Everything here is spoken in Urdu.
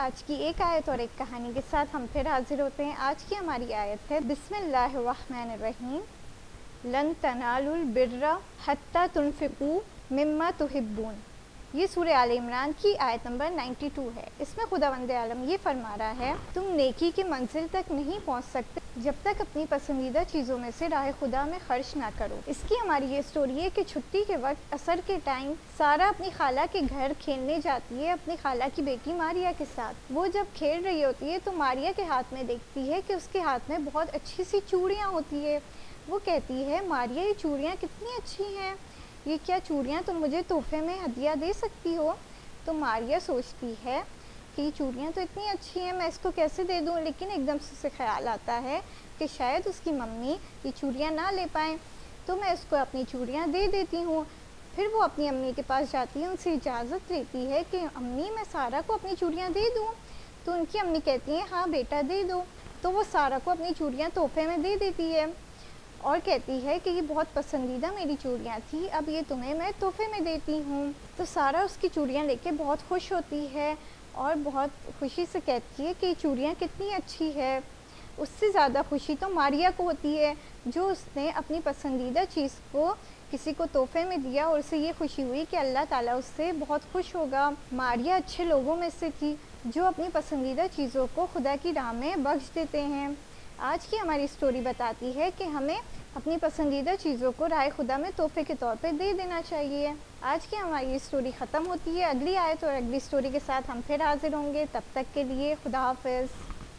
آج کی ایک آیت اور ایک کہانی کے ساتھ ہم پھر حاضر ہوتے ہیں۔ آج کی ہماری آیت ہے بسم اللہ الرحمن الرحیم، لن تنالوا البر حتی تنفقوا مما تحبون۔ یہ سورہ آل عمران کی آیت نمبر 92 ہے۔ اس میں خداوند عالم یہ فرما رہا ہے، تم نیکی کی منزل تک نہیں پہنچ سکتے جب تک اپنی پسندیدہ چیزوں میں سے راہ خدا میں خرچ نہ کرو۔ اس کی ہماری یہ سٹوری ہے کہ چھٹی کے وقت عصر کے ٹائم سارا اپنی خالہ کے گھر کھیلنے جاتی ہے اپنی خالہ کی بیٹی ماریا کے ساتھ۔ وہ جب کھیل رہی ہوتی ہے تو ماریا کے ہاتھ میں دیکھتی ہے کہ اس کے ہاتھ میں بہت اچھی سی چوڑیاں ہوتی ہے۔ وہ کہتی ہے، ماریا یہ چوڑیاں کتنی اچھی ہیں، یہ کیا چوڑیاں تم مجھے تحفے میں ہدیہ دے سکتی ہو؟ تو ماریا سوچتی ہے کہ یہ چوڑیاں تو اتنی اچھی ہیں، میں اس کو کیسے دے دوں؟ لیکن ایک دم سے اسے خیال آتا ہے کہ شاید اس کی ممی یہ چوڑیاں نہ لے پائیں، تو میں اس کو اپنی چوڑیاں دے دیتی ہوں۔ پھر وہ اپنی امی کے پاس جاتی ہے، ان سے اجازت لیتی ہے کہ امی میں سارا کو اپنی چوڑیاں دے دوں؟ تو ان کی امی کہتی ہیں ہاں بیٹا دے دو۔ تو وہ سارا کو اپنی چوڑیاں تحفے میں دے دیتی ہے اور کہتی ہے کہ یہ بہت پسندیدہ میری چوڑیاں تھی، اب یہ تمہیں میں تحفے میں دیتی ہوں۔ تو سارا اس کی چوڑیاں لے کے بہت خوش ہوتی ہے اور بہت خوشی سے کہتی ہے کہ یہ چوڑیاں کتنی اچھی ہے۔ اس سے زیادہ خوشی تو ماریا کو ہوتی ہے جو اس نے اپنی پسندیدہ چیز کو کسی کو تحفے میں دیا اور اسے یہ خوشی ہوئی کہ اللہ تعالیٰ اس سے بہت خوش ہوگا۔ ماریا اچھے لوگوں میں سے تھی جو اپنی پسندیدہ چیزوں کو خدا کی راہ میں بخش دیتے ہیں۔ آج کی ہماری سٹوری بتاتی ہے کہ ہمیں اپنی پسندیدہ چیزوں کو راہ خدا میں تحفے کے طور پہ دے دینا چاہیے۔ آج کی ہماری سٹوری ختم ہوتی ہے۔ اگلی آیت اور اگلی سٹوری کے ساتھ ہم پھر حاضر ہوں گے، تب تک کے لیے خدا حافظ۔